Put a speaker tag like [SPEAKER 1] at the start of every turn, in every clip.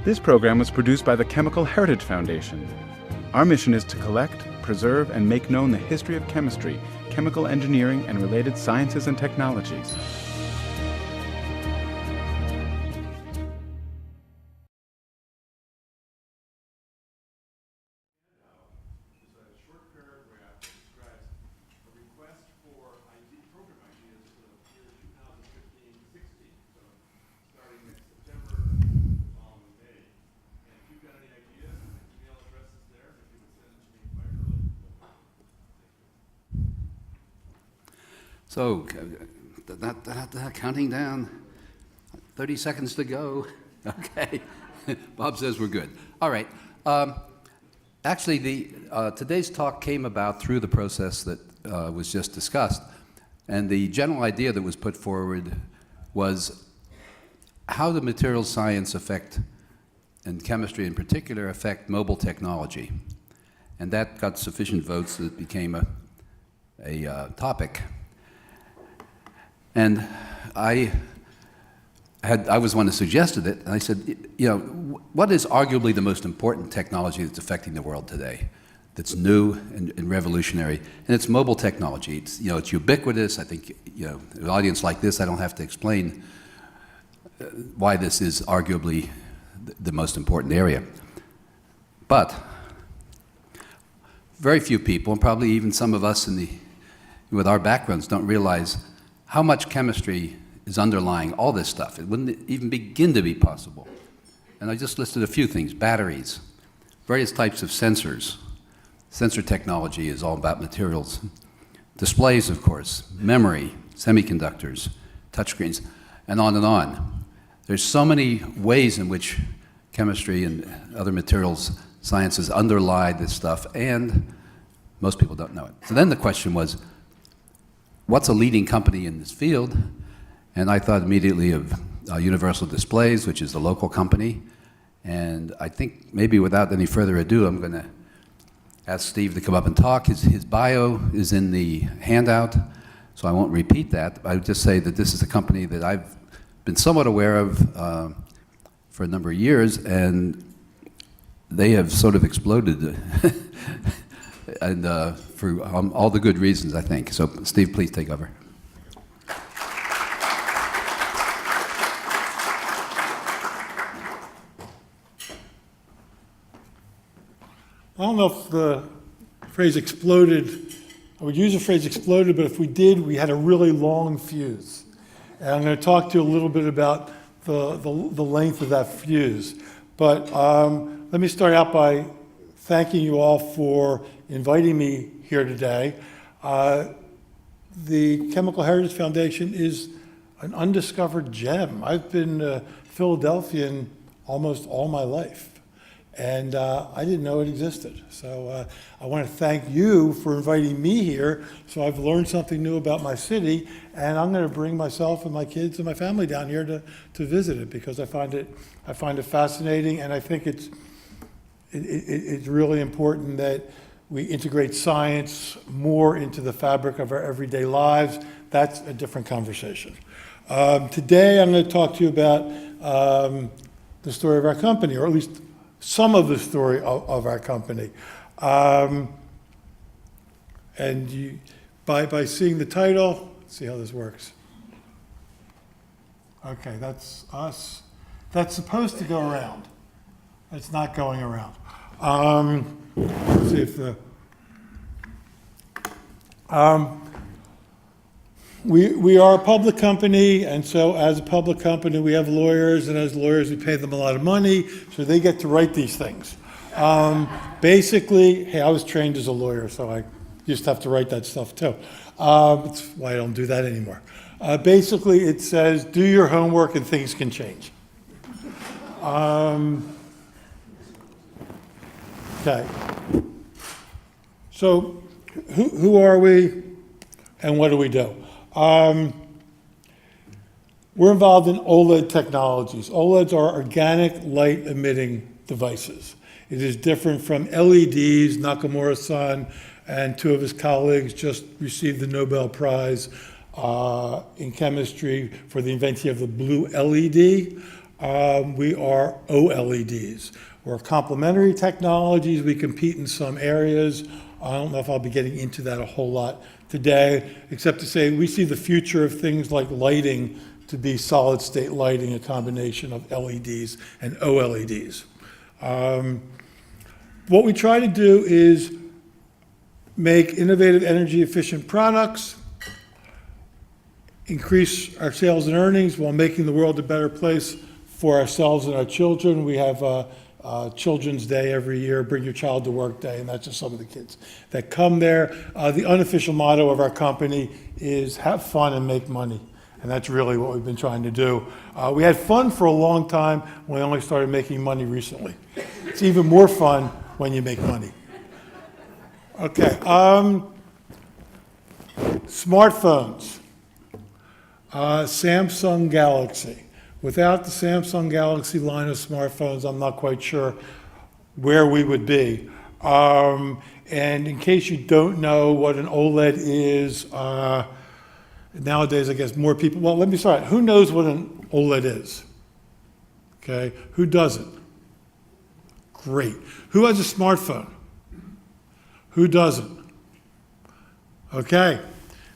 [SPEAKER 1] This program was produced by the Chemical Heritage Foundation. Our mission is to collect, preserve, and make known the history of chemistry, chemical engineering, and related sciences and technologies.
[SPEAKER 2] So, counting down, 30 seconds to go. Okay, Bob says we're good. All right. Actually, today's talk came about through the process that was just discussed, and the general idea that was put forward was how the materials science affect, and chemistry in particular, affect mobile technology. And that got sufficient votes that it became a topic. And I was one that suggested it, and I said, you know, what is arguably the most important technology that's affecting the world today, that's new and revolutionary? And it's mobile technology. It's, you know, it's ubiquitous. I think, you know, an audience like this, I don't have to explain why this is arguably the most important area. But very few people, and probably even some of us with our backgrounds, don't realize how much chemistry is underlying all this stuff. It wouldn't even begin to be possible. And I just listed a few things: batteries, various types of sensors. Sensor technology is all about materials. Displays, of course, memory, semiconductors, touchscreens, and on and on. There's so many ways in which chemistry and other materials sciences underlie this stuff, and most people don't know it. So then the question was, what's a leading company in this field? And I thought immediately of Universal Displays, which is the local company. And I think maybe without any further ado, I'm going to ask Steve to come up and talk. His bio is in the handout, so I won't repeat that. I would just say that this is a company that I've been somewhat aware of for a number of years, and they have sort of exploded. And for all the good reasons, I think. So, Steve, please take over.
[SPEAKER 3] I don't know if the phrase exploded, I would use the phrase exploded, but if we did, we had a really long fuse. And I'm going to talk to you a little bit about the length of that fuse. But let me start out by thanking you all for inviting me here today. The Chemical Heritage Foundation is an undiscovered gem. I've been a Philadelphian almost all my life, and I didn't know it existed. So I want to thank you for inviting me here. So I've learned something new about my city, and I'm going to bring myself and my kids and my family down here to visit it, because I find it fascinating, and I think it's really important that we integrate science more into the fabric of our everyday lives. That's a different conversation. Today I'm going to talk to you about the story of our company, or at least some of the story of our company. And you, by seeing the title, let's see how this works. Okay, that's us. That's supposed to go around. It's not going around. Let's see if the we are a public company, and so as a public company we have lawyers, and as lawyers we pay them a lot of money, so they get to write these things. Basically, hey, I was trained as a lawyer, so I used to have to write that stuff too. That's why I don't do that anymore. Basically, it says, do your homework and things can change. Okay. So, who are we, and what do we do? We're involved in OLED technologies. OLEDs are organic light-emitting devices. It is different from LEDs, Nakamura-san, and two of his colleagues just received the Nobel Prize in chemistry for the invention of the blue LED. We are OLEDs. We're complementary technologies. We compete in some areas. I don't know if I'll be getting into that a whole lot today, except to say we see the future of things like lighting to be solid state lighting, a combination of LEDs and OLEDs. What we try to do is make innovative energy efficient products, increase our sales and earnings while making the world a better place for ourselves and our children. We have Children's Day every year, Bring Your Child to Work Day, and that's just some of the kids that come there. The unofficial motto of our company is have fun and make money, and that's really what we've been trying to do. We had fun for a long time. We only started making money recently. It's even more fun when you make money. Okay, smartphones. Samsung Galaxy. Without the Samsung Galaxy line of smartphones, I'm not quite sure where we would be. And in case you don't know what an OLED is, nowadays I guess more people, well, let me start. Who knows what an OLED is? Okay, who doesn't? Great. Who has a smartphone? Who doesn't? Okay,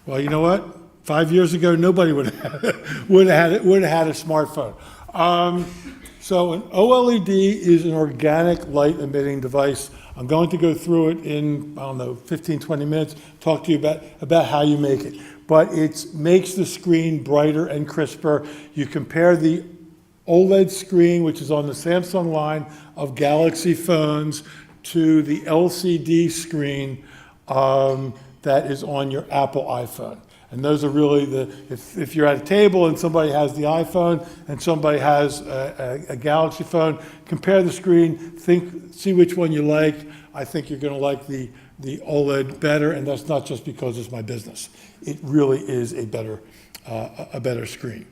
[SPEAKER 3] well, you know what? 5 years ago, nobody would have had a smartphone. So an OLED is an organic light emitting device. I'm going to go through it in, I don't know, 15, 20 minutes, talk to you about how you make it. But it makes the screen brighter and crisper. You compare the OLED screen, which is on the Samsung line of Galaxy phones, to the LCD screen that is on your Apple iPhone. And those are really if you're at a table and somebody has the iPhone and somebody has a Galaxy phone, compare the screen, see which one you like. I think you're going to like the OLED better, and that's not just because it's my business. It really is a better screen.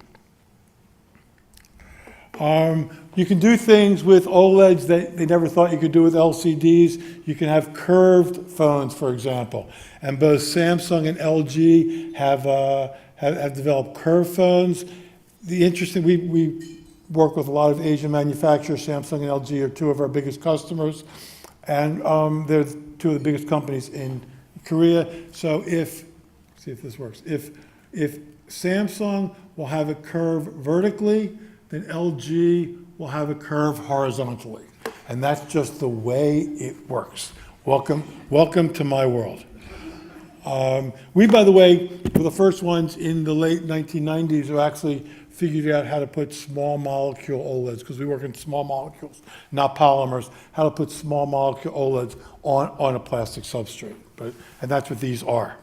[SPEAKER 3] You can do things with OLEDs that they never thought you could do with LCDs. You can have curved phones, for example. And both Samsung and LG have developed curved phones. We work with a lot of Asian manufacturers. Samsung and LG are two of our biggest customers. And they're two of the biggest companies in Korea. So see if this works. If Samsung will have it curve vertically, then LG will have a curve horizontally. And that's just the way it works. Welcome to my world. We, by the way, were the first ones in the late 1990s who actually figured out how to put small molecule OLEDs, because we work in small molecules, not polymers, how to put small molecule OLEDs on a plastic substrate. And that's what these are.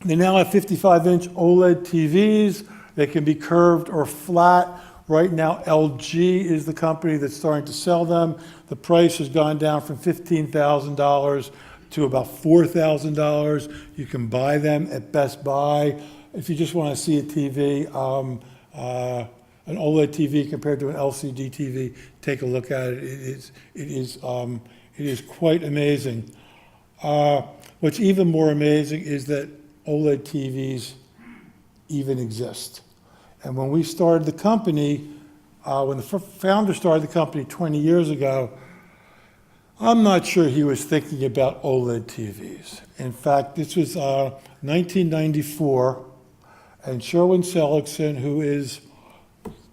[SPEAKER 3] They now have 55-inch OLED TVs. They can be curved or flat. Right now, LG is the company that's starting to sell them. The price has gone down from $15,000 to about $4,000. You can buy them at Best Buy. If you just want to see a TV, an OLED TV compared to an LCD TV, take a look at it. It is quite amazing. What's even more amazing is that OLED TVs even exist. And when we started the company, when the founder started the company 20 years ago, I'm not sure he was thinking about OLED TVs. In fact, this was 1994, and Sherwin Seligson, who has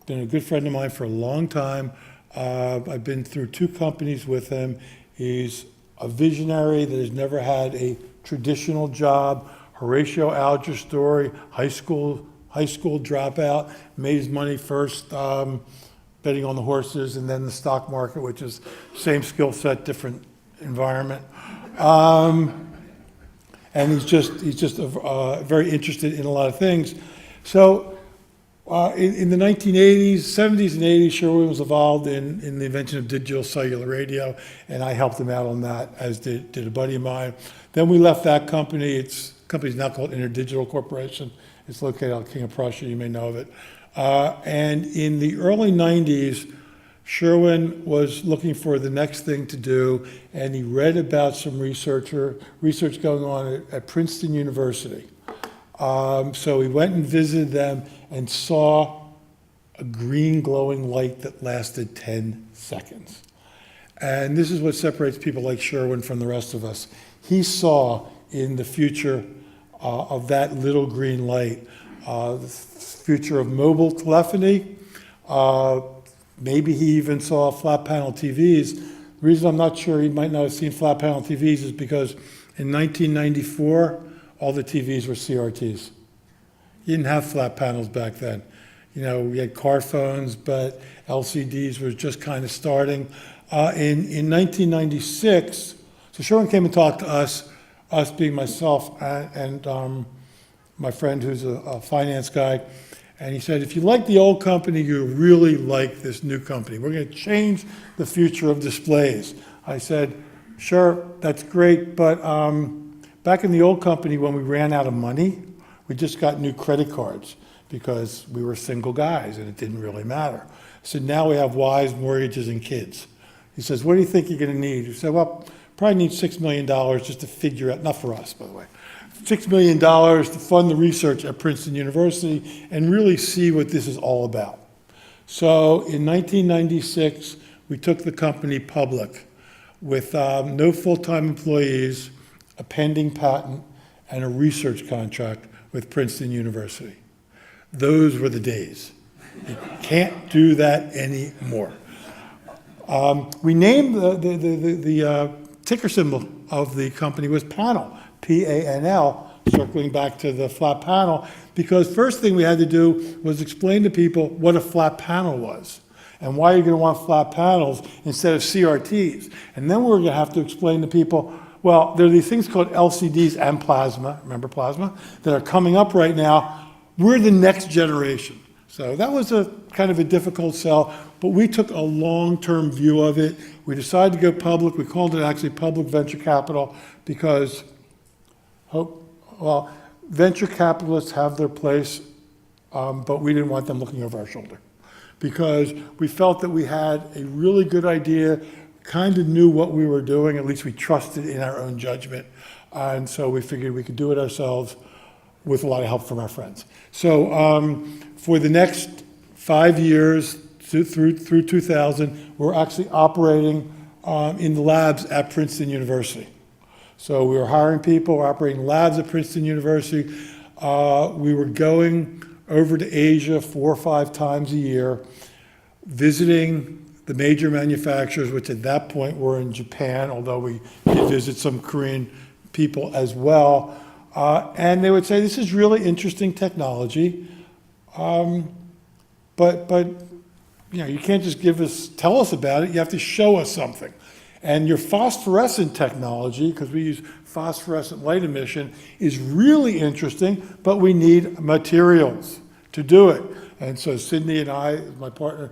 [SPEAKER 3] been a good friend of mine for a long time, I've been through two companies with him. He's a visionary that has never had a traditional job. Horatio Alger story, high school dropout, made his money first betting on the horses, and then the stock market, which is same skill set, different environment. And he's just very interested in a lot of things. So in the 1980s, 70s and 80s, Sherwin was involved in the invention of digital cellular radio, and I helped him out on that, as did a buddy of mine. Then we left that company. The company's now called InterDigital Corporation. It's located out of King of Prussia, you may know of it. And in the early 90s, Sherwin was looking for the next thing to do, and he read about some research going on at Princeton University. So he went and visited them and saw a green glowing light that lasted 10 seconds. And this is what separates people like Sherwin from the rest of us. He saw in the future of that little green light, the future of mobile telephony. Maybe he even saw flat panel TVs. The reason I'm not sure he might not have seen flat panel TVs is because in 1994, all the TVs were CRTs. You didn't have flat panels back then. You know, we had car phones, but LCDs were just kind of starting. In 1996, so Sherwin came and talked to us being myself and my friend who's a finance guy, and he said, if you like the old company, you really like this new company. We're going to change the future of displays. I said, sure, that's great, but back in the old company, when we ran out of money, we just got new credit cards because we were single guys and it didn't really matter. So now we have wives, mortgages, and kids. He says, what do you think you're going to need? He said, well, probably need $6 million just to figure out, not for us, by the way, $6 million to fund the research at Princeton University and really see what this is all about. So in 1996, we took the company public with no full-time employees, a pending patent, and a research contract with Princeton University. Those were the days. You can't do that anymore. We named the ticker symbol of the company was PANEL, P-A-N-L, circling back to the flat panel, because first thing we had to do was explain to people what a flat panel was and why you're going to want flat panels instead of CRTs. And then we're going to have to explain to people, well, there are these things called LCDs and plasma, remember plasma, that are coming up right now. We're the next generation. So that was a kind of a difficult sell, but we took a long-term view of it. We decided to go public. We called it actually public venture capital because, well, venture capitalists have their place, but we didn't want them looking over our shoulder because we felt that we had a really good idea, kind of knew what we were doing, at least we trusted in our own judgment, and so we figured we could do it ourselves with a lot of help from our friends. So for the next 5 years through 2000, we're actually operating in the labs at Princeton University. So we were hiring people, we're operating labs at Princeton University. We were going over to Asia 4 or 5 times a year, visiting the major manufacturers, which at that point were in Japan, although we did visit some Korean people as well. And they would say, this is really interesting technology, but you know, you can't just tell us about it, you have to show us something. And your phosphorescent technology, because we use phosphorescent light emission, is really interesting, but we need materials to do it. And so Sydney and I, my partner,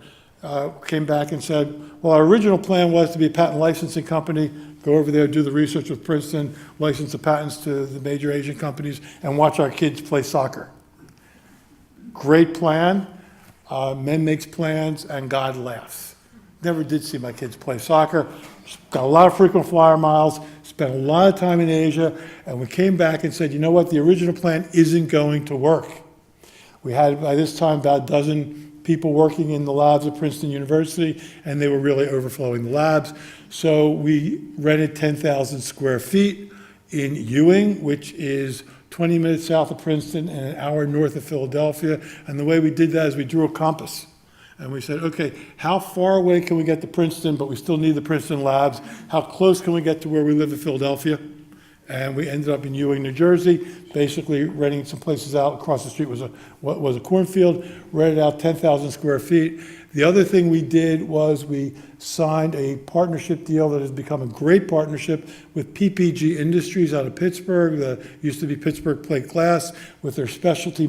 [SPEAKER 3] came back and said, well, our original plan was to be a patent licensing company, go over there, do the research with Princeton, license the patents to the major Asian companies, and watch our kids play soccer. Great plan. Men makes plans, and God laughs. Never did see my kids play soccer. Got a lot of frequent flyer miles, spent a lot of time in Asia, and we came back and said, you know what, the original plan isn't going to work. We had, by this time, about a dozen people working in the labs at Princeton University, and they were really overflowing the labs. So we rented 10,000 square feet in Ewing, which is 20 minutes south of Princeton and an hour north of Philadelphia. And the way we did that is we drew a compass. And we said, okay, how far away can we get to Princeton, but we still need the Princeton labs? How close can we get to where we live in Philadelphia? And we ended up in Ewing, New Jersey, basically renting some places out. Across the street was a cornfield, rented out 10,000 square feet. The other thing we did was we signed a partnership deal that has become a great partnership with PPG Industries out of Pittsburgh, that used to be Pittsburgh Plate Glass, with their specialty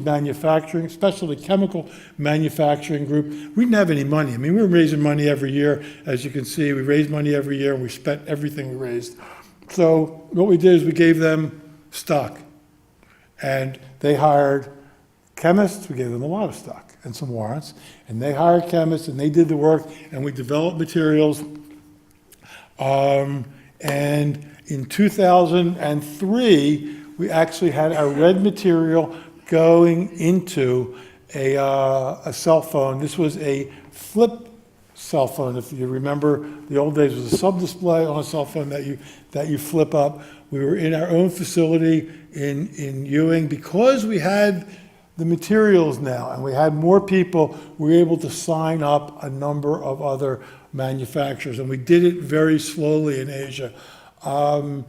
[SPEAKER 3] chemical manufacturing group. We didn't have any money. I mean, we were raising money every year. As you can see, we raised money every year, and we spent everything we raised. So what we did is we gave them stock, and they hired chemists, we gave them a lot of stock and some warrants, and they hired chemists, and they did the work, and we developed materials. And in 2003, we actually had our red material going into a cell phone. This was a flip cell phone. If you remember, the old days was a sub-display on a cell phone that you flip up. We were in our own facility in Ewing. Because we had the materials now and we had more people, we were able to sign up a number of other manufacturers, and we did it very slowly in Asia. A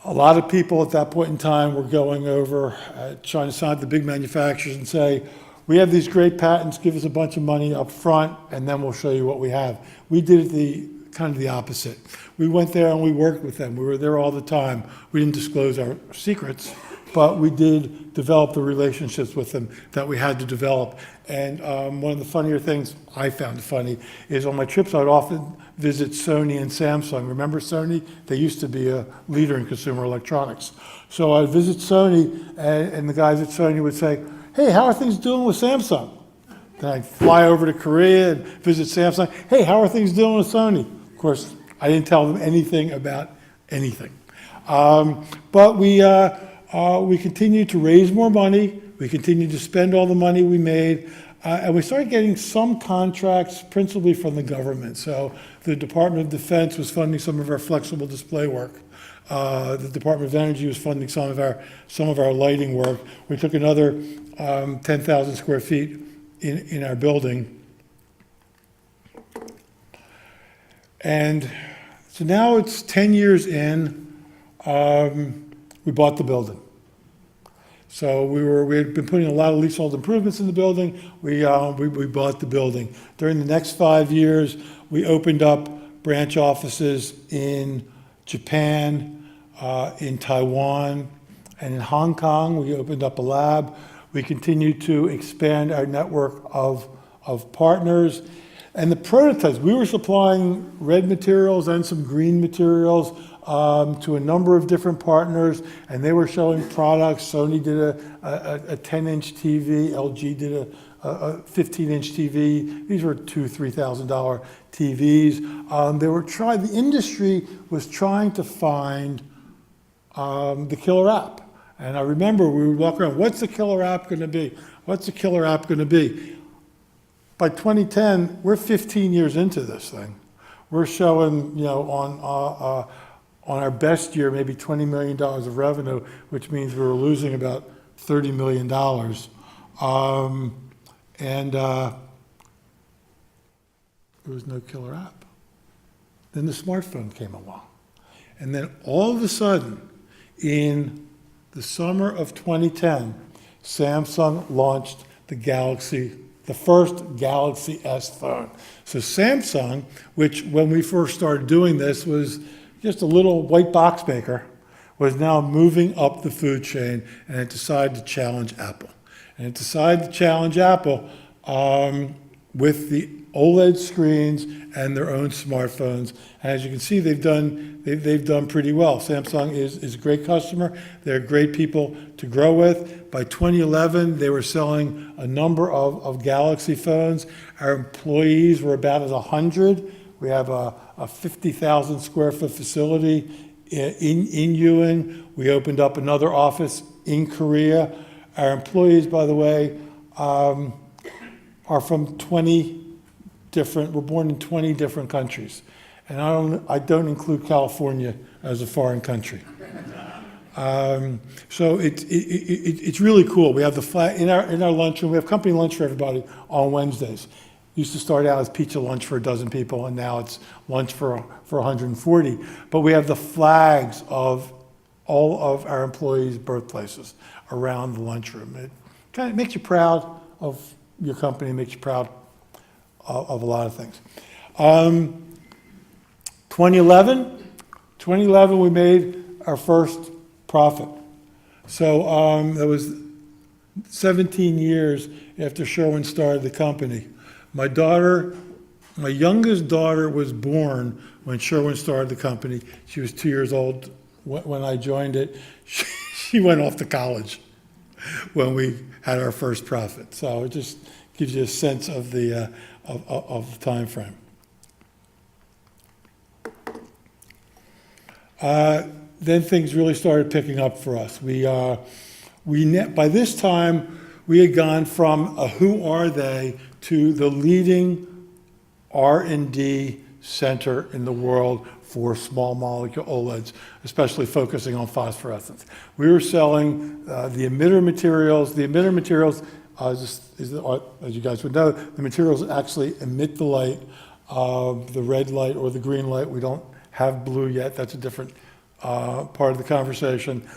[SPEAKER 3] lot of people at that point in time were going over, trying to sign up the big manufacturers and say, we have these great patents, give us a bunch of money up front, and then we'll show you what we have. We did it kind of the opposite. We went there and we worked with them. We were there all the time. We didn't disclose our secrets, but we did develop the relationships with them that we had to develop. And one of the funnier things I found funny is on my trips, I'd often visit Sony and Samsung. Remember Sony? They used to be a leader in consumer electronics. So I'd visit Sony, and the guys at Sony would say, hey, how are things doing with Samsung? Then I'd fly over to Korea and visit Samsung. Hey, how are things doing with Sony? Of course, I didn't tell them anything about anything. But we continued to raise more money. We continued to spend all the money we made. And we started getting some contracts, principally from the government. So the Department of Defense was funding some of our flexible display work. The Department of Energy was funding some of our lighting work. We took another 10,000 square feet in our building. And so now it's 10 years in, we bought the building. So we had been putting a lot of leasehold improvements in the building. We bought the building. During the next 5 years, we opened up branch offices in Japan, in Taiwan, and in Hong Kong. We opened up a lab. We continued to expand our network of partners. And the prototypes, we were supplying red materials and some green materials to a number of different partners, and they were showing products. Sony did a 10-inch TV, LG did a 15-inch TV. These were $2,000-$3,000 TVs. The industry was trying to find the killer app. And I remember we would walk around, what's the killer app going to be? What's the killer app going to be? By 2010, we're 15 years into this thing. We're showing, on our best year, maybe $20 million of revenue, which means we were losing about $30 million. And there was no killer app. Then the smartphone came along. And then all of a sudden, in the summer of 2010, Samsung launched the first Galaxy S phone. So Samsung, which when we first started doing this was just a little white box maker, was now moving up the food chain, and it decided to challenge Apple. And it decided to challenge Apple with the OLED screens and their own smartphones. And as you can see, they've done pretty well. Samsung is a great customer. They're great people to grow with. By 2011, they were selling a number of Galaxy phones. Our employees were about 100. We have a 50,000 square foot facility in Ewing. We opened up another office in Korea. Our employees, by the way, are from we're born in 20 different countries. And I don't include California as a foreign country. So it's really cool. We have the flag in our lunchroom. We have company lunch for everybody on Wednesdays. Used to start out as pizza lunch for a dozen people, and now it's lunch for 140. But we have the flags of all of our employees' birthplaces around the lunchroom. It kind of makes you proud of your company, makes you proud of a lot of things. 2011, we made our first profit. So that was 17 years after Sherwin started the company. My youngest daughter was born when Sherwin started the company. She was 2 years old when I joined it. She went off to college. when we had our first profit. So it just gives you a sense of the time frame. Then things really started picking up for us. By this time, we had gone from a who are they to the leading R&D center in the world for small molecule OLEDs, especially focusing on phosphorescence. We were selling the emitter materials. The emitter materials, as you guys would know, the materials that actually emit the light, the red light or the green light. We don't have blue yet. That's a different part of the conversation.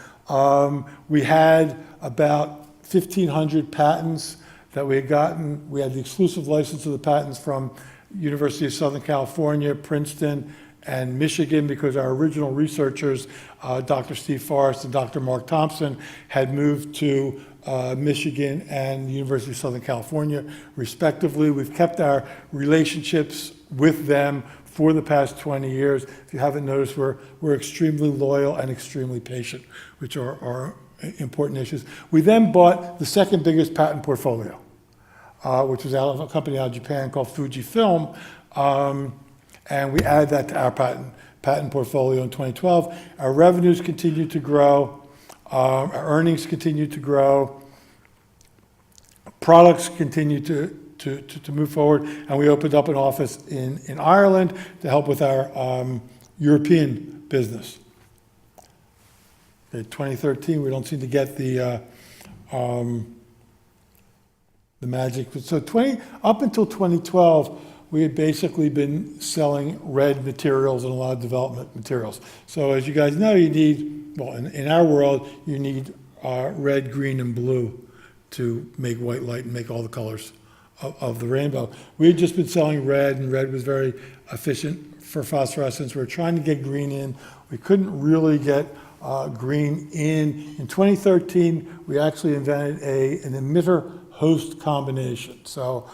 [SPEAKER 3] We had about 1,500 patents that we had gotten. We had the exclusive license of the patents from University of Southern California, Princeton, and Michigan, because our original researchers, Dr. Steve Forrest and Dr. Mark Thompson, had moved to Michigan and University of Southern California, respectively. We've kept our relationships with them for the past 20 years. If you haven't noticed, we're extremely loyal and extremely patient, which are important issues. We then bought the second biggest patent portfolio, which was out of a company out of Japan called Fujifilm, and we added that to our patent portfolio in 2012. Our revenues continued to grow, our earnings continued to grow, products continued to move forward, and we opened up an office in Ireland to help with our European business. In 2013, we don't seem to get the magic. So up until 2012, we had basically been selling red materials and a lot of development materials. So as you guys know, you need, well, in our world, you need red, green, and blue to make white light and make all the colors of the rainbow. We had just been selling red, and red was very efficient for phosphorescence. We were trying to get green in. We couldn't really get green in. In 2013, we actually invented an emitter-host combination. So,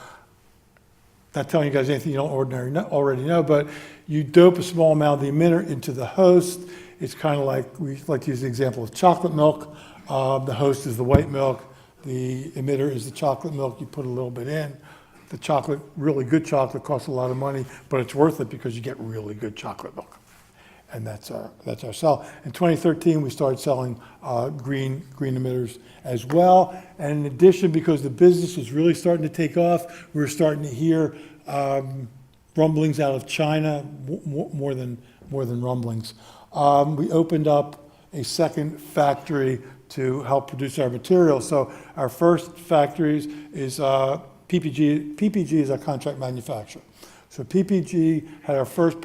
[SPEAKER 3] not telling you guys anything you don't already know, but you dope a small amount of the emitter into the host. It's kind of like, we like to use the example of chocolate milk. The host is the white milk. The emitter is the chocolate milk. You put a little bit in. The chocolate, really good chocolate, costs a lot of money, but it's worth it because you get really good chocolate milk. And that's our sell. In 2013, we started selling green emitters as well. And in addition, because the business was really starting to take off, we were starting to hear rumblings out of China, more than rumblings. We opened up a second factory to help produce our materials. So our first factories is PPG. PPG is our contract manufacturer. So PPG had our first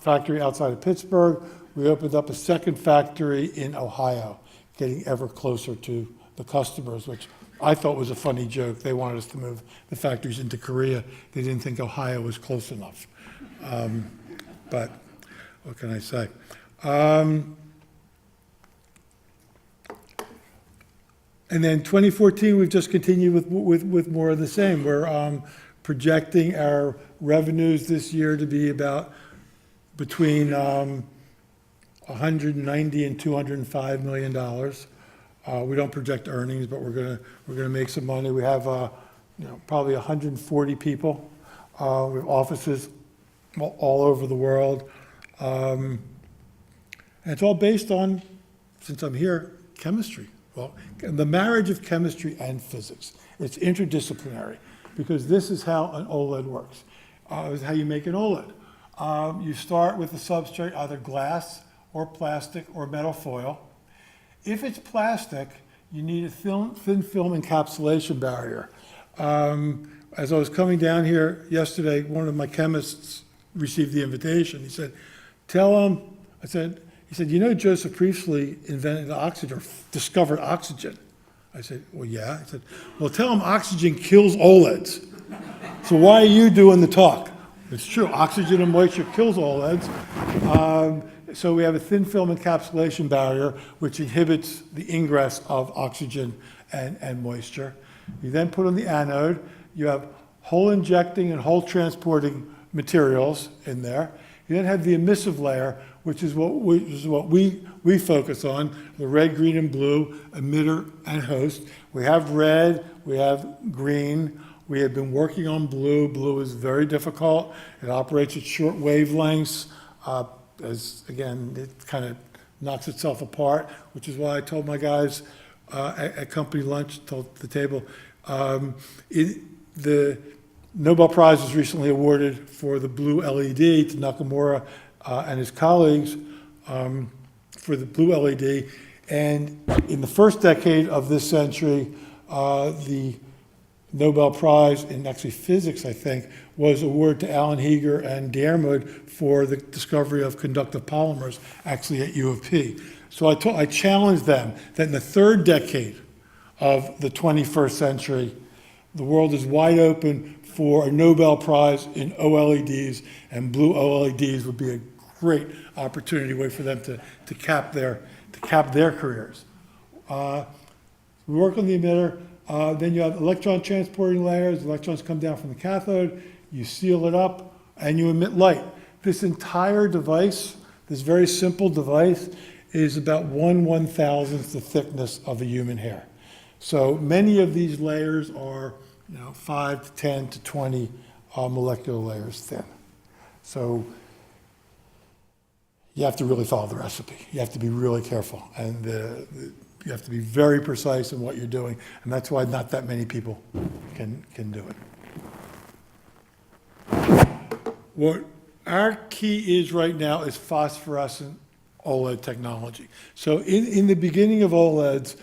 [SPEAKER 3] factory outside of Pittsburgh. We opened up a second factory in Ohio, getting ever closer to the customers, which I thought was a funny joke. They wanted us to move the factories into Korea. They didn't think Ohio was close enough. But what can I say? And then 2014, we've just continued with more of the same. We're projecting our revenues this year to be about between $190 and $205 million. We don't project earnings, but we're gonna make some money. We have probably 140 people. We have offices all over the world, and it's all based on, since I'm here, chemistry. Well, the marriage of chemistry and physics. It's interdisciplinary, because this is how an OLED works. This is how you make an OLED. You start with a substrate, either glass or plastic or metal foil. If it's plastic, you need a thin film encapsulation barrier. As I was coming down here yesterday, one of my chemists received the invitation. He said, tell him, he said, you know Joseph Priestley invented oxygen, or discovered oxygen? I said, well, yeah. He said, well, tell him oxygen kills OLEDs. So why are you doing the talk? It's true, oxygen and moisture kills OLEDs. So we have a thin film encapsulation barrier, which inhibits the ingress of oxygen and moisture. You then put on the anode. You have hole injecting and hole transporting materials in there. You then have the emissive layer, which is what we focus on, the red, green, and blue, emitter and host. We have red, we have green, we have been working on blue. Blue is very difficult. It operates at short wavelengths. As again, it kind of knocks itself apart, which is why I told my guys at company lunch, told the table, the Nobel Prize was recently awarded for the blue LED to Nakamura and his colleagues for the blue LED. And in the first decade of this century, the Nobel Prize in actually physics, I think, was awarded to Alan Heeger and Diarmuid for the discovery of conductive polymers, actually at U of P. So I challenged them that in the third decade of the 21st century, the world is wide open for a Nobel Prize in OLEDs, and blue OLEDs would be a great opportunity way for them to cap their careers. We work on the emitter. Then you have electron transporting layers. Electrons come down from the cathode. You seal it up, and you emit light. This entire device, this very simple device, is about 1/1000th the thickness of a human hair. So many of these layers are 5 to 10 to 20 molecular layers thin. So you have to really follow the recipe. You have to be really careful, and you have to be very precise in what you're doing, and that's why not that many people can do it. What our key is right now is phosphorescent OLED technology. So in the beginning of OLEDs,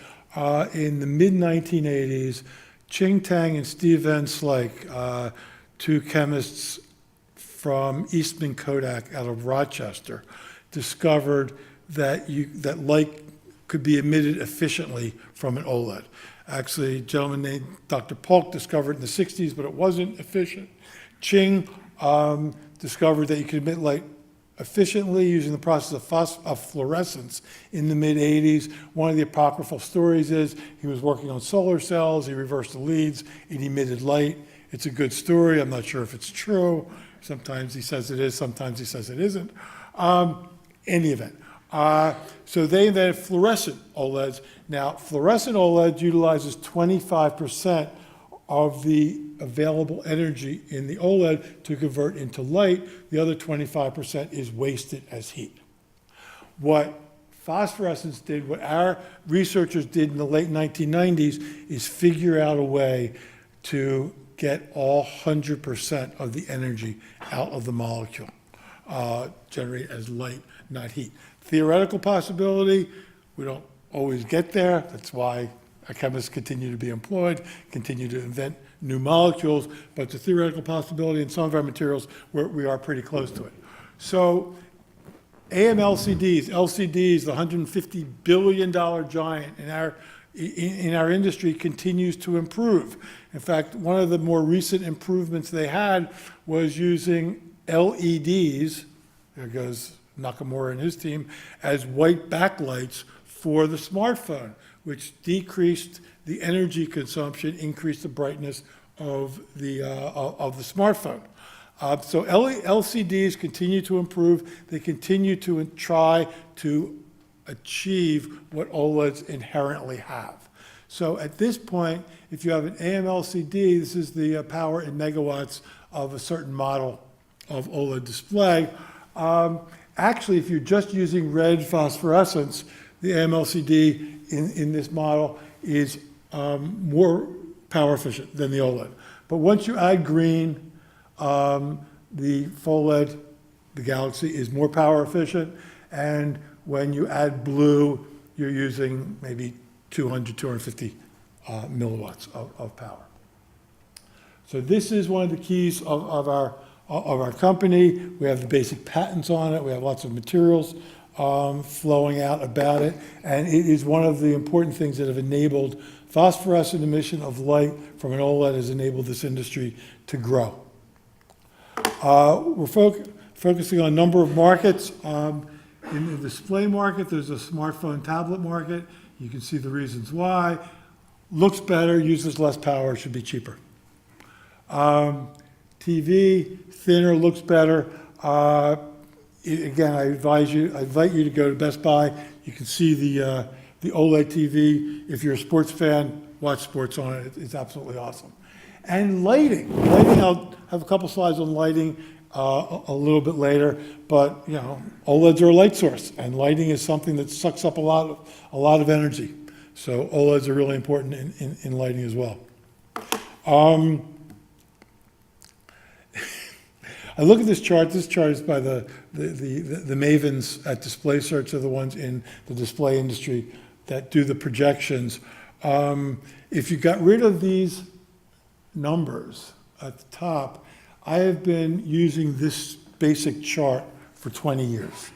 [SPEAKER 3] in the mid-1980s, Ching Tang and Steve Van Slyke, two chemists from Eastman Kodak out of Rochester, discovered that light could be emitted efficiently from an OLED. Actually, a gentleman named Dr. Polk discovered it in the 60s, but it wasn't efficient. Ching discovered that you could emit light efficiently using the process of fluorescence in the mid-80s. One of the apocryphal stories is he was working on solar cells, he reversed the leads, it emitted light. It's a good story. I'm not sure if it's true. Sometimes he says it is, sometimes he says it isn't. Any event. So they invented fluorescent OLEDs. Now, fluorescent OLEDs utilizes 25% of the available energy in the OLED to convert into light. The other 25% is wasted as heat. What phosphorescence did, what our researchers did in the late 1990s, is figure out a way to get all 100% of the energy out of the molecule, generate as light, not heat. Theoretical possibility, we don't always get there. That's why our chemists continue to be employed, continue to invent new molecules, but it's a theoretical possibility in some of our materials where we are pretty close to it. So AMLCDs, LCDs, the $150 billion giant in our industry, continues to improve. In fact, one of the more recent improvements they had was using LEDs, there goes Nakamura and his team, as white backlights for the smartphone, which decreased the energy consumption, increased the brightness of the smartphone. So LCDs continue to improve. They continue to try to achieve what OLEDs inherently have. So at this point, if you have an AMLCD, this is the power in megawatts of a certain model of OLED display. Actually, if you're just using red phosphorescence, the AMLCD in this model is more power efficient than the OLED. But once you add green, the FOLED, the Galaxy, is more power efficient. And when you add blue, you're using maybe 200, 250 milliwatts of power. So this is one of the keys of our company. We have the basic patents on it. We have lots of materials flowing out about it. And it is one of the important things that have enabled phosphorescent emission of light from an OLED, has enabled this industry to grow. We're focusing on a number of markets. In the display market, there's a smartphone tablet market. You can see the reasons why. Looks better, uses less power, should be cheaper. TV, thinner, looks better. Again, I invite you to go to Best Buy. You can see the OLED TV. If you're a sports fan, watch sports on it. It's absolutely awesome. And lighting. Lighting, I'll have a couple slides on lighting a little bit later, but you know, OLEDs are a light source, and lighting is something that sucks up a lot of energy. So OLEDs are really important in lighting as well. I look at this chart. This chart is by the mavens at Display Search. They're the ones in the display industry that do the projections. If you got rid of these numbers at the top, I have been using this basic chart for 20 years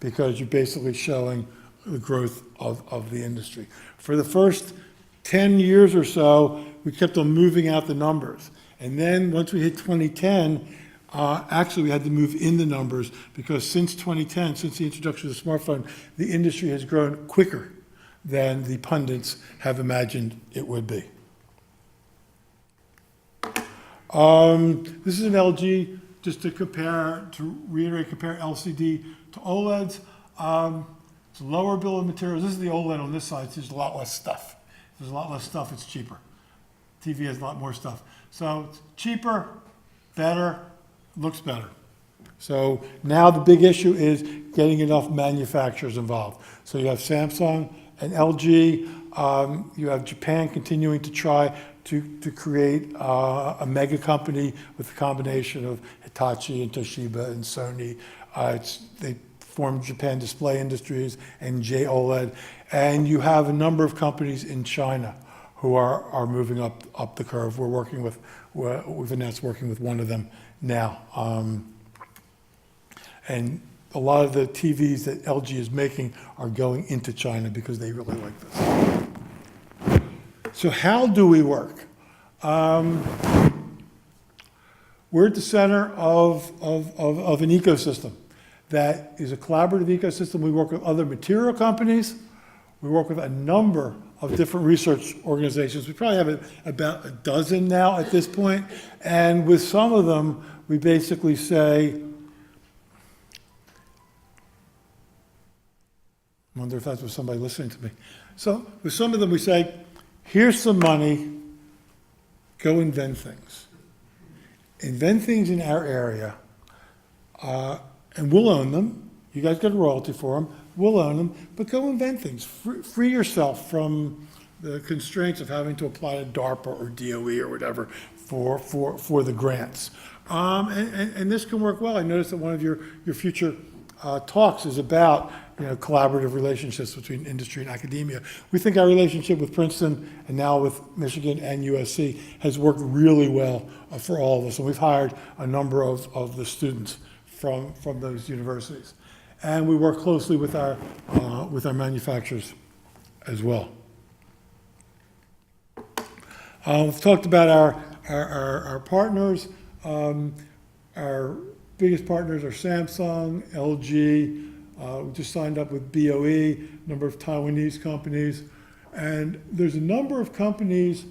[SPEAKER 3] because you're basically showing the growth of the industry. For the first 10 years or so, we kept on moving out the numbers. And then once we hit 2010, actually we had to move in the numbers because since 2010, since the introduction of the smartphone, the industry has grown quicker than the pundits have imagined it would be. This is an LG, just to reiterate, compare LCD to OLEDs. It's a lower bill of materials. This is the OLED on this side, so there's a lot less stuff. There's a lot less stuff, it's cheaper. TV has a lot more stuff. So it's cheaper, better, looks better. So now the big issue is getting enough manufacturers involved. So you have Samsung and LG. You have Japan continuing to try to create a mega company with a combination of Hitachi and Toshiba and Sony. They formed Japan Display Industries and JOLED. And you have a number of companies in China who are moving up the curve. We've announced working with one of them now. And a lot of the TVs that LG is making are going into China because they really like this. So how do we work? We're at the center of an ecosystem that is a collaborative ecosystem. We work with other material companies. We work with a number of different research organizations. We probably have about a dozen now at this point. And with some of them, we basically say, I wonder if that was somebody listening to me. So with some of them, we say, here's some money, go invent things. Invent things in our area, and we'll own them. You guys get a royalty for them. We'll own them, but go invent things. Free yourself from the constraints of having to apply to DARPA or DOE or whatever for the grants. And this can work well. I noticed that one of your future talks is about collaborative relationships between industry and academia. We think our relationship with Princeton and now with Michigan and USC has worked really well for all of us. And we've hired a number of the students from those universities. And we work closely with our manufacturers as well. We've talked about our partners. Our biggest partners are Samsung, LG. We just signed up with BOE, a number of Taiwanese companies. And there's a number of companies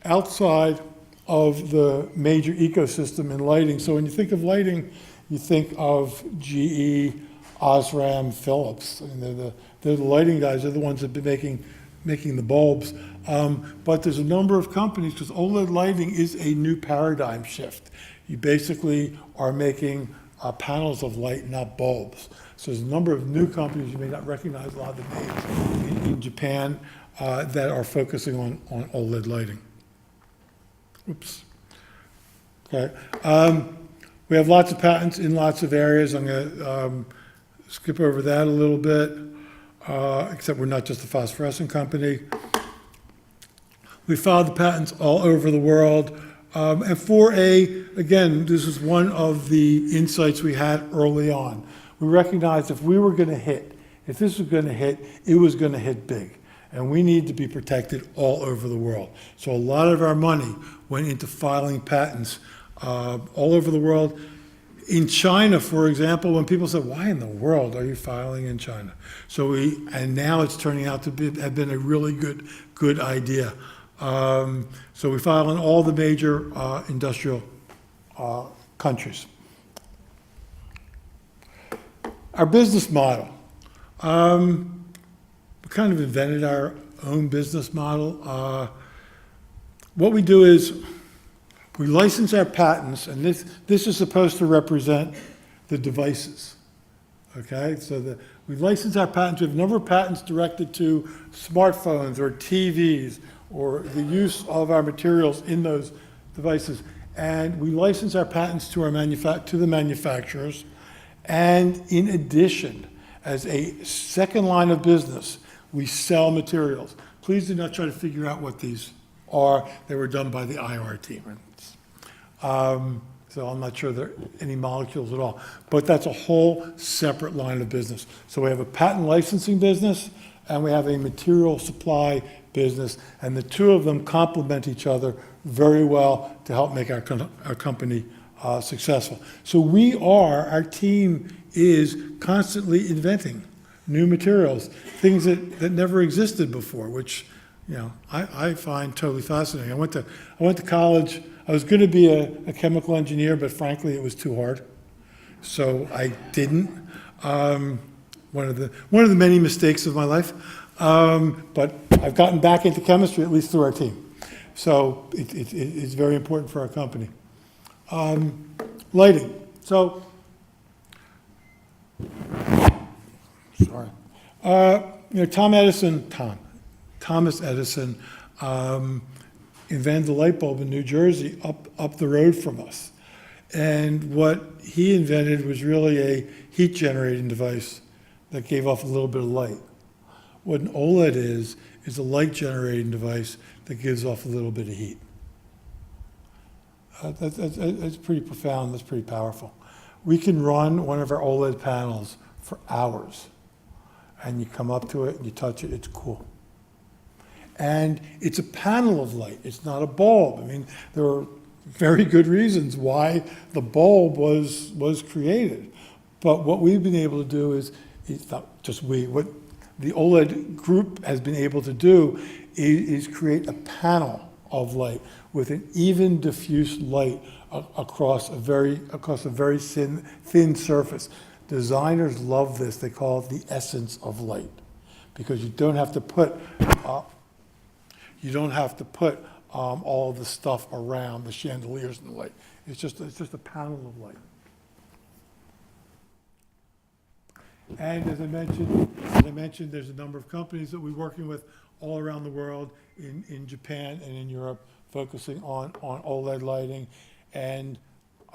[SPEAKER 3] outside of the major ecosystem in lighting. So when you think of lighting, you think of GE, Osram, Philips. I mean, they're the lighting guys. They're the ones that have been making the bulbs. But there's a number of companies, because OLED lighting is a new paradigm shift. You basically are making panels of light, not bulbs. So there's a number of new companies, you may not recognize a lot of the names in Japan, that are focusing on OLED lighting. Oops. Okay. We have lots of patents in lots of areas. I'm going to skip over that a little bit, except we're not just a phosphorescent company. We filed the patents all over the world. And again, this is one of the insights we had early on. We recognized if we were going to hit, if this was going to hit, it was going to hit big. And we need to be protected all over the world. So a lot of our money went into filing patents all over the world. In China, for example, when people said, why in the world are you filing in China? And now it's turning out to have been a really good idea. So we file in all the major industrial countries. Our business model. We kind of invented own business model. What we do is we license our patents, and this is supposed to represent the devices. Okay, so we license our patents. We have a number of patents directed to smartphones or TVs or the use of our materials in those devices. And we license our patents to the manufacturers. And in addition, as a second line of business, we sell materials. Please do not try to figure out what these are. They were done by the IR team. So I'm not sure there are any molecules at all. But that's a whole separate line of business. So we have a patent licensing business and we have a material supply business. And the two of them complement each other very well to help make our company successful. So our team is constantly inventing new materials, things that never existed before, which I find totally fascinating. I went to college. I was going to be a chemical engineer, but frankly, it was too hard, so I didn't. One of the many mistakes of my life, but I've gotten back into chemistry, at least through our team. So it's very important for our company. Lighting. So, sorry. Thomas Edison invented the light bulb in New Jersey up the road from us. And what he invented was really a heat generating device that gave off a little bit of light. What an OLED is a light generating device that gives off a little bit of heat. That's pretty profound, that's pretty powerful. We can run one of our OLED panels for hours, and you come up to it and you touch it, it's cool. And it's a panel of light, it's not a bulb. I mean, there are very good reasons why the bulb was created. But what we've been able to do is not just what the OLED group has been able to do is create a panel of light with an even diffuse light across a very thin surface. Designers love this. They call it the essence of light, because you don't have to put all the stuff around the chandeliers and the light. It's just a panel of light. And as I mentioned, there's a number of companies that we're working with all around the world, in Japan and in Europe, focusing on OLED lighting. And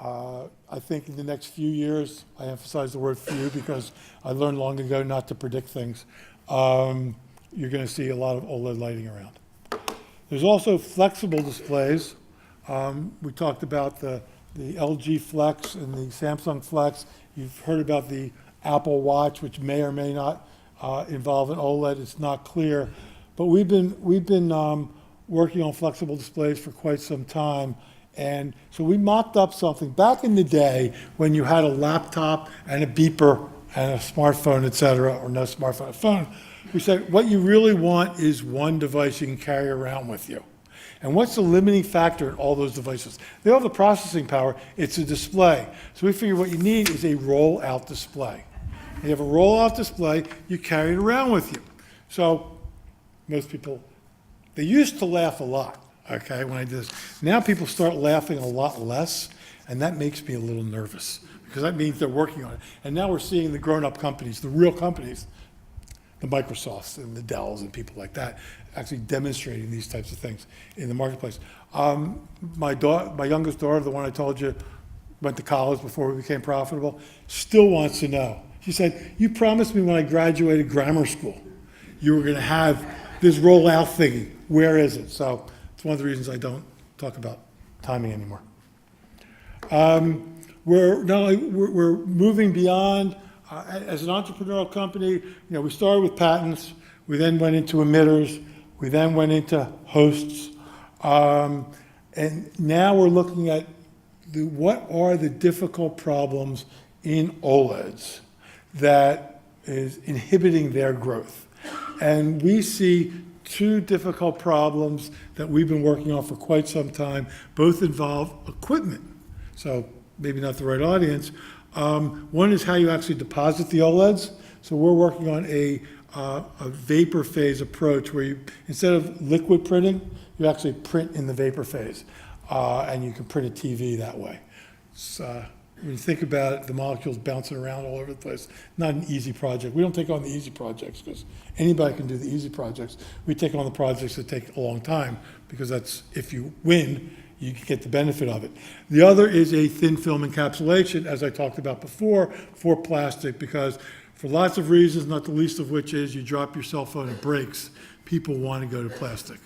[SPEAKER 3] I think in the next few years, I emphasize the word few because I learned long ago not to predict things, you're going to see a lot of OLED lighting around. There's also flexible displays. We talked about the LG Flex and the Samsung Flex. You've heard about the Apple Watch, which may or may not involve an OLED. It's not clear. But we've been working on flexible displays for quite some time. And so we mocked up something back in the day when you had a laptop and a beeper and a smartphone, et cetera, or no smartphone, a phone. We said, what you really want is one device you can carry around with you. And what's the limiting factor in all those devices? They all have the processing power, it's a display. So we figured what you need is a roll-out display. You have a roll-out display, you carry it around with you. So most people, they used to laugh a lot, okay, when I did this. Now people start laughing a lot less, and that makes me a little nervous, because that means they're working on it. And now we're seeing the grown-up companies, the real companies, the Microsofts and the Dells and people like that, actually demonstrating these types of things in the marketplace. My youngest daughter, the one I told you went to college before we became profitable, still wants to know. She said, you promised me when I graduated grammar school you were going to have this roll-out thingy. Where is it? So it's one of the reasons I don't talk about timing anymore. We're moving beyond. As an entrepreneurial company, we started with patents. We then went into emitters. We then went into hosts. And now we're looking at what are the difficult problems in OLEDs that is inhibiting their growth. And we see two difficult problems that we've been working on for quite some time. Both involve equipment, so maybe not the right audience. One is how you actually deposit the OLEDs. So we're working on a a vapor phase approach where you, instead of liquid printing, you actually print in the vapor phase. And you can print a TV that way. When you think about it, the molecules bouncing around all over the place. Not an easy project. We don't take on the easy projects because anybody can do the easy projects. We take on the projects that take a long time because that's, if you win, you can get the benefit of it. The other is a thin film encapsulation, as I talked about before, for plastic, because for lots of reasons, not the least of which is you drop your cell phone, it breaks. People want to go to plastic.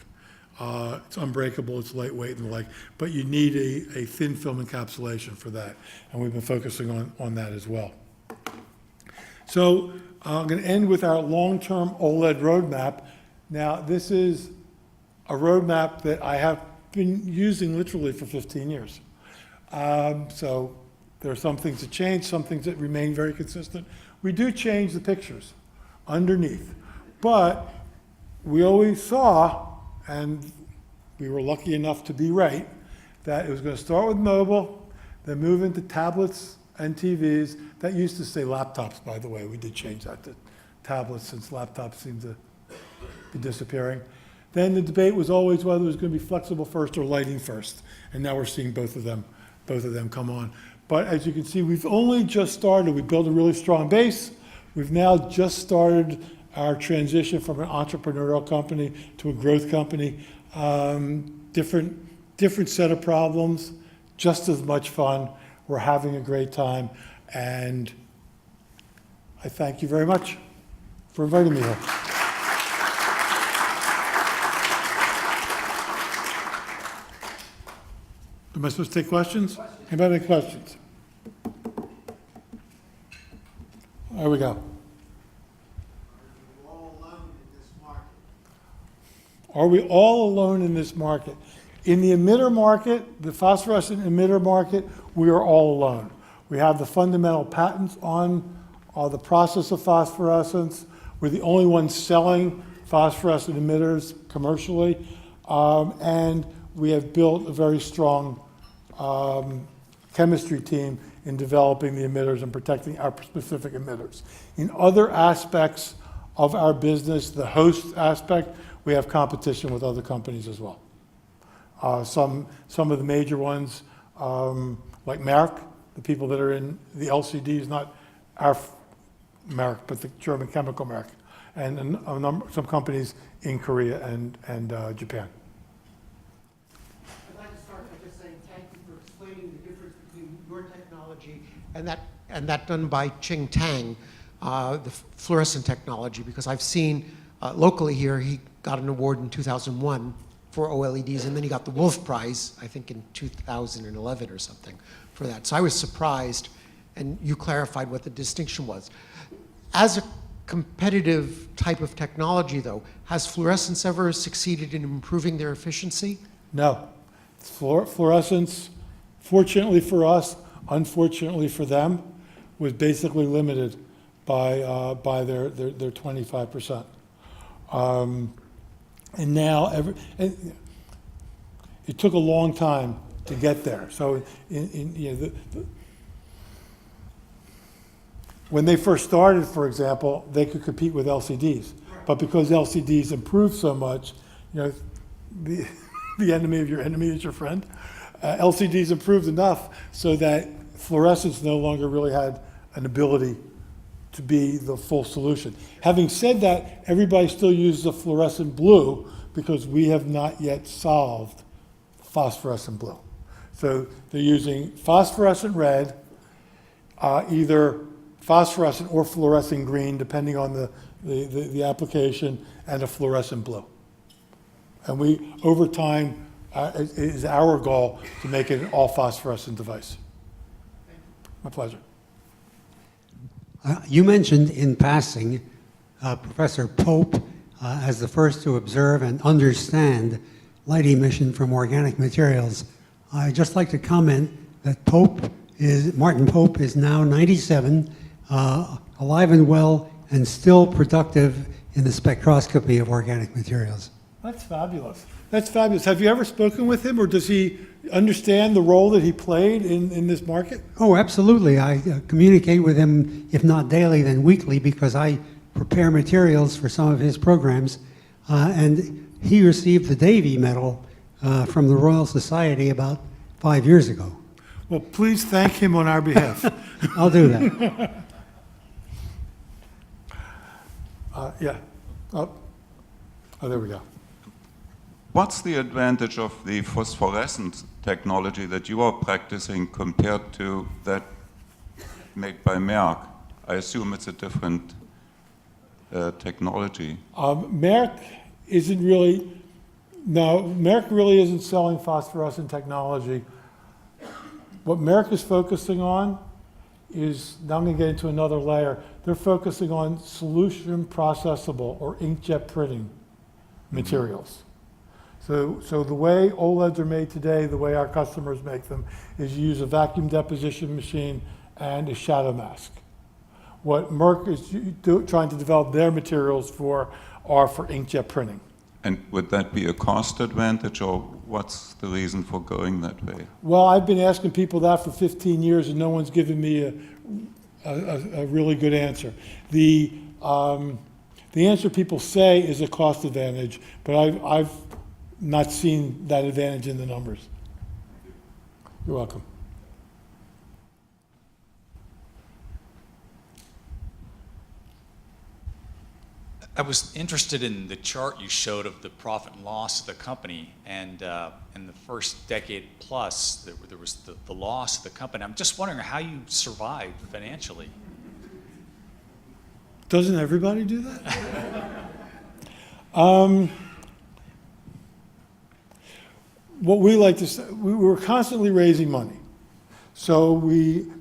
[SPEAKER 3] It's unbreakable, it's lightweight and the like, but you need a thin film encapsulation for that, and we've been focusing on that as well. So I'm going to end with our long-term OLED roadmap. Now, this is a roadmap that I have been using literally for 15 years. So there are some things that change, some things that remain very consistent. We do change the pictures underneath, but we always saw, and we were lucky enough to be right, that it was going to start with mobile, then move into tablets and TVs. That used to say laptops, by the way. We did change that to tablets since laptops seem to be disappearing. Then the debate was always whether it was going to be flexible first or lighting first. And now we're seeing both of them come on. But as you can see, we've only just started. We built a really strong base. We've now just started our transition from an entrepreneurial company to a growth company. Different set of problems, just as much fun. We're having a great time. And I thank you very much for inviting me here. Am I supposed to take questions? Anybody have any questions? There we go. Are we all alone in this market? In the emitter market, the phosphorescent emitter market, we are all alone. We have the fundamental patents on the process of phosphorescence. We're the only ones selling phosphorescent emitters commercially. And we have built a very strong chemistry team in developing the emitters and protecting our specific emitters. In other aspects of our business, the host aspect, we have competition with other companies as well. Some of the major ones, like Merck, the people that are in the LCDs, not our Merck, but the German chemical Merck, and some companies in Korea and Japan.
[SPEAKER 4] I'd like to start by just saying thank you for explaining the difference between your technology and that done by Ching Tang, the fluorescent technology, because I've seen locally here, he got an award in 2001 for OLEDs, and then he got the Wolf Prize, I think in 2011 or something, for that. So I was surprised, and you clarified what the distinction was. As a competitive type of technology, though, has fluorescence ever succeeded in improving their efficiency?
[SPEAKER 3] No. Fluorescence, fortunately for us, unfortunately for them, was basically limited by their 25%. And now, it took a long time to get there. So, when they first started, for example, they could compete with LCDs. But because LCDs improved so much, the enemy of your enemy is your friend. LCDs improved enough so that fluorescence no longer really had an ability to be the full solution. Having said that, everybody still uses a fluorescent blue because we have not yet solved phosphorescent blue. So they're using phosphorescent red, either phosphorescent or fluorescent green, depending on the application, and a fluorescent blue. And we, over time, it is our goal to make it an all phosphorescent device. My pleasure.
[SPEAKER 5] You mentioned in passing Professor Pope as the first to observe and understand light emission from organic materials. I'd just like to comment that Martin Pope is now 97, alive and well, and still productive in the spectroscopy of organic materials.
[SPEAKER 3] That's fabulous. That's fabulous. Have you ever spoken with him, or does he understand the role that he played in this market?
[SPEAKER 5] Oh, absolutely. I communicate with him, if not daily, then weekly, because I prepare materials for some of his programs, and he received the Davy Medal from the Royal Society about 5 years ago.
[SPEAKER 3] Well, please thank him on our behalf.
[SPEAKER 5] I'll do that.
[SPEAKER 3] Yeah. Oh, there we go.
[SPEAKER 6] What's the advantage of the phosphorescent technology that you are practicing compared to that made by Merck? I assume it's a different technology.
[SPEAKER 3] Merck really isn't selling phosphorescent technology. What Merck is focusing on is, now I'm going to get into another layer, they're focusing on solution processable or inkjet printing materials. So the way OLEDs are made today, the way our customers make them, is you use a vacuum deposition machine and a shadow mask. What Merck is trying to develop their materials for are for inkjet printing.
[SPEAKER 6] And would that be a cost advantage, or what's the reason for going that way?
[SPEAKER 3] Well, I've been asking people that for 15 years, and no one's given me a really good answer. The answer people say is a cost advantage, but I've not seen that advantage in the numbers. You're welcome.
[SPEAKER 7] I was interested in the chart you showed of the profit and loss of the company, and in the first decade plus, there was the loss of the company. I'm just wondering how you survived financially.
[SPEAKER 3] Doesn't everybody do that? What we like to say, we were constantly raising money. So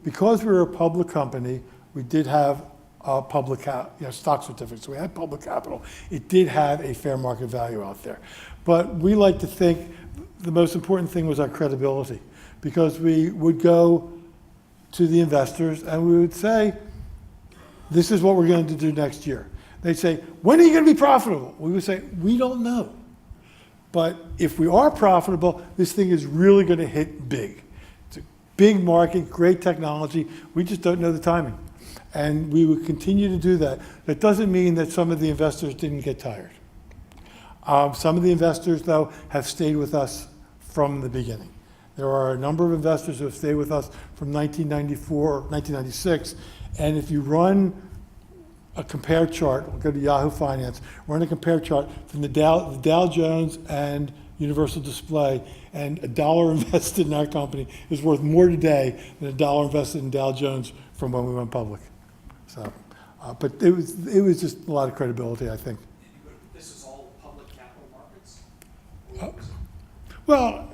[SPEAKER 3] because we were a public company, we did have public stock certificates. So we had public capital. It did have a fair market value out there. But we like to think the most important thing was our credibility, because we would go to the investors and we would say, this is what we're going to do next year. They'd say, when are you going to be profitable? We would say, we don't know. But if we are profitable, this thing is really going to hit big. It's a big market, great technology. We just don't know the timing. And we would continue to do that. That doesn't mean that some of the investors didn't get tired. Some of the investors, though, have stayed with us from the beginning. There are a number of investors who have stayed with us from 1994, 1996. And if you run a compare chart, we'll go to Yahoo Finance, run a compare chart from the Dow Jones and Universal Display, and $1 invested in our company is worth more today than $1 invested in Dow Jones from when we went public. So, but it was just a lot of credibility, I think.
[SPEAKER 7] This is all public capital markets?
[SPEAKER 3] Well,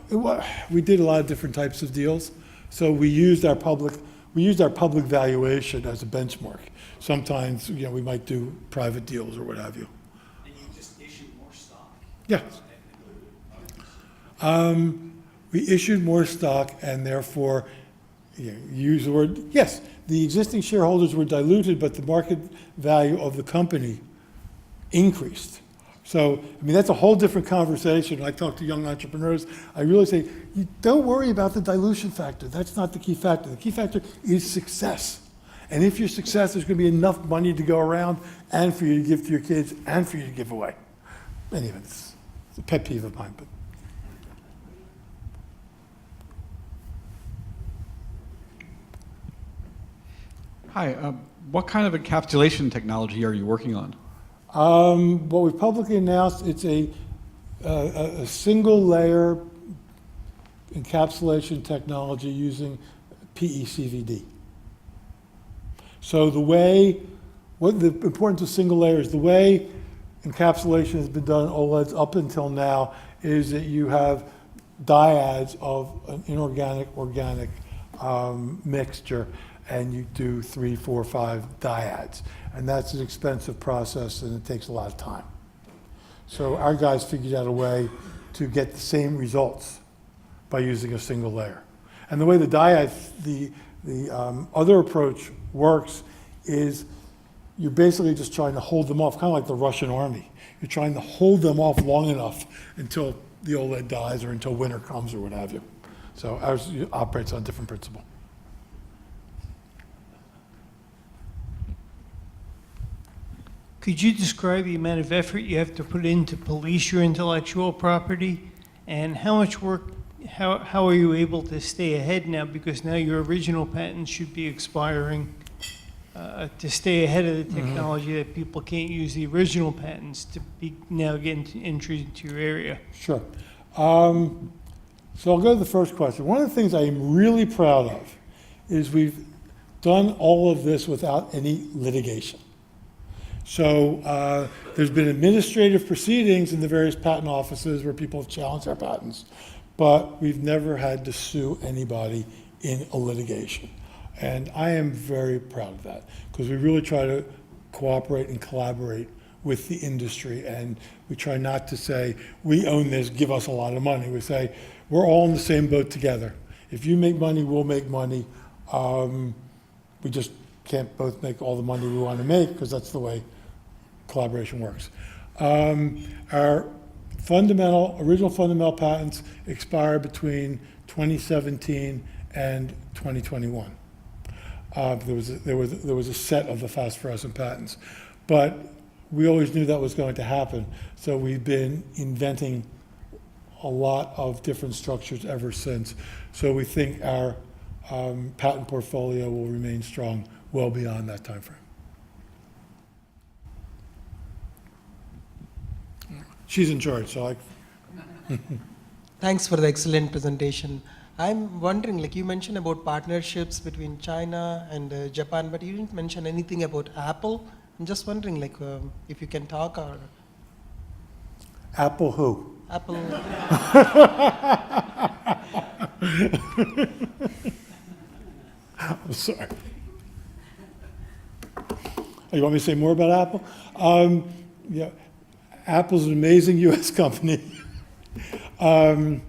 [SPEAKER 3] we did a lot of different types of deals. So we used our public valuation as a benchmark. Sometimes, we might do private deals or what have you.
[SPEAKER 7] And you just issued more stock?
[SPEAKER 3] Yes. We issued more stock, and therefore, use the word, yes, the existing shareholders were diluted, but the market value of the company increased. So, that's a whole different conversation. When I talk to young entrepreneurs, I really say, you don't worry about the dilution factor. That's not the key factor. The key factor is success. And if you're success, there's going to be enough money to go around and for you to give to your kids and for you to give away. Anyway, it's a pet peeve of mine. But.
[SPEAKER 8] Hi, what kind of encapsulation technology are you working on?
[SPEAKER 3] What we've publicly announced, it's a single layer encapsulation technology using PECVD. So what the importance of single layer is, the way encapsulation has been done in OLEDs up until now is that you have dyads of an inorganic, organic mixture, and you do 3, 4, 5 dyads. And that's an expensive process, and it takes a lot of time. So our guys figured out a way to get the same results by using a single layer. And the way the dyad, the other approach works is you're basically just trying to hold them off, kind of like the Russian army. You're trying to hold them off long enough until the OLED dies or until winter comes or what have you. So ours operates on a different principle.
[SPEAKER 9] Could you describe the amount of effort you have to put in to police your intellectual property? And how much work, how are you able to stay ahead now? Because now your original patents should be expiring to stay ahead of the technology that people can't use the original patents to be now getting entry into your area.
[SPEAKER 3] Sure. So I'll go to the first question. One of the things I am really proud of is we've done all of this without any litigation. So there's been administrative proceedings in the various patent offices where people have challenged our patents, but we've never had to sue anybody in a litigation. And I am very proud of that because we really try to cooperate and collaborate with the industry, and we try not to say, we own this, give us a lot of money. We say, we're all in the same boat together. If you make money, we'll make money. We just can't both make all the money we want to make because that's the way collaboration works. Our original fundamental patents expire between 2017 and 2021. There was a set of the phosphorescent patents, but we always knew that was going to happen. So we've been inventing a lot of different structures ever since. So we think our patent portfolio will remain strong well beyond that time frame. She's in charge, so I.
[SPEAKER 10] Thanks for the excellent presentation. I'm wondering, like you mentioned about partnerships between China and Japan, but you didn't mention anything about Apple. I'm just wondering, like, if you can talk or.
[SPEAKER 3] Apple who?
[SPEAKER 10] Apple.
[SPEAKER 3] I'm sorry. You want me to say more about Apple? Yeah, Apple's an amazing U.S. company. Any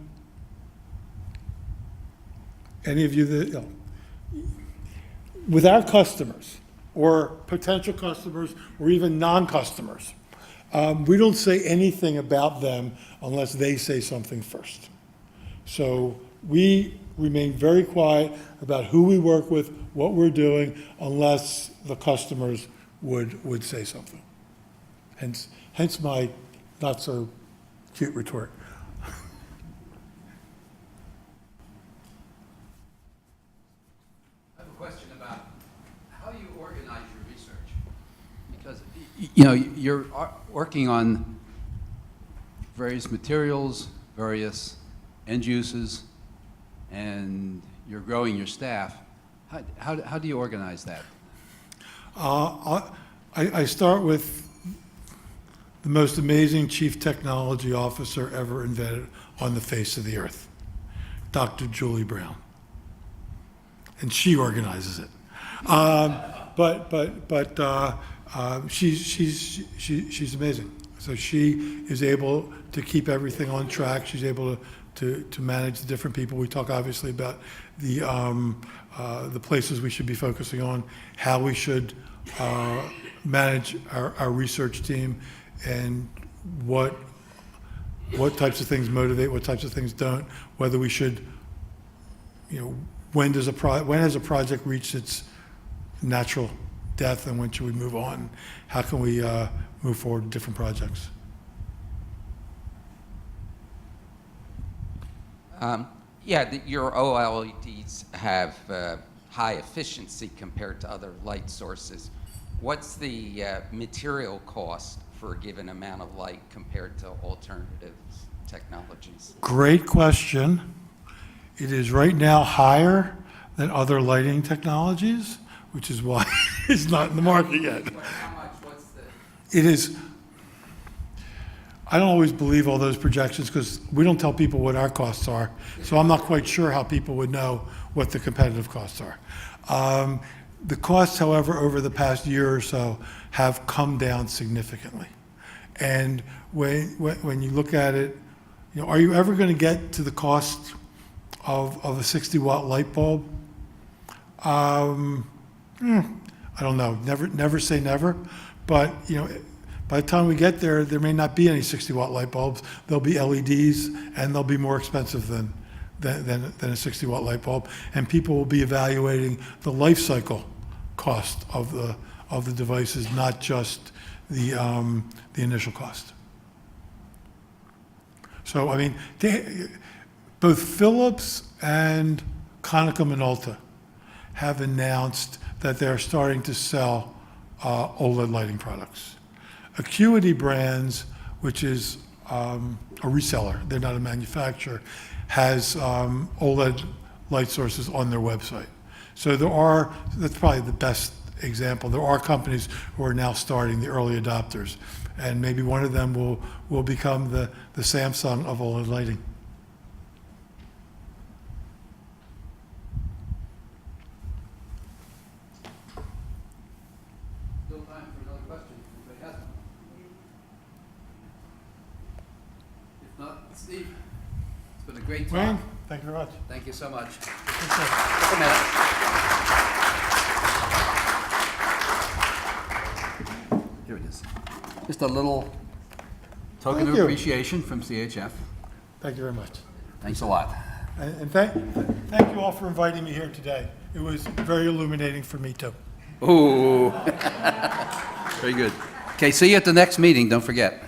[SPEAKER 3] of you that, with our customers or potential customers or even non-customers, we don't say anything about them unless they say something first. So we remain very quiet about who we work with, what we're doing, unless the customers would say something. Hence my not so cute retort.
[SPEAKER 2] I have a question about how you organize your research. Because, you know, you're working on various materials, various end uses, and you're growing your staff. How do you organize that?
[SPEAKER 3] I start with the most amazing chief technology officer ever invented on the face of the earth, Dr. Julie Brown. And she organizes it. She's amazing. So she is able to keep everything on track. She's able to manage the different people. We talk obviously about the places we should be focusing on, how we should manage our research team, and what types of things motivate, what types of things don't, whether we should, when has a project reached its natural death and when should we move on? How can we move forward to different projects?
[SPEAKER 11] Your OLEDs have high efficiency compared to other light sources. What's the material cost for a given amount of light compared to alternative technologies?
[SPEAKER 3] Great question. It is right now higher than other lighting technologies, which is why it's not in the market yet.
[SPEAKER 11] How much? What's the...
[SPEAKER 3] It is. I don't always believe all those projections because we don't tell people what our costs are. So I'm not quite sure how people would know what the competitive costs are. The costs, however, over the past year or so have come down significantly. And when you look at it, are you ever going to get to the cost of a 60-watt light bulb? I don't know. Never say never. But by the time we get there, there may not be any 60-watt light bulbs. There'll be LEDs, and they'll be more expensive than a 60-watt light bulb. And people will be evaluating the life cycle cost of the devices, not just the initial cost. So, I mean, both Philips and Konica Minolta have announced that they're starting to sell OLED lighting products. Acuity Brands, which is a reseller, they're not a manufacturer, has OLED light sources on their website. So that's probably the best example. There are companies who are now starting, the early adopters, and maybe one of them will become the Samsung of OLED lighting.
[SPEAKER 2] Still time for another question. Anybody has one? If not, Steve, it's been a great talk.
[SPEAKER 3] Wayne, thank you very much.
[SPEAKER 2] Thank you so much. Take a minute. Here it is. Just a little token
[SPEAKER 3] Thank
[SPEAKER 2] of
[SPEAKER 3] you.
[SPEAKER 2] appreciation from CHF.
[SPEAKER 3] Thank you very much.
[SPEAKER 2] Thanks a lot.
[SPEAKER 3] And thank you all for inviting me here today. It was very illuminating for me too.
[SPEAKER 2] Ooh. Very good. Okay, see you at the next meeting, don't forget.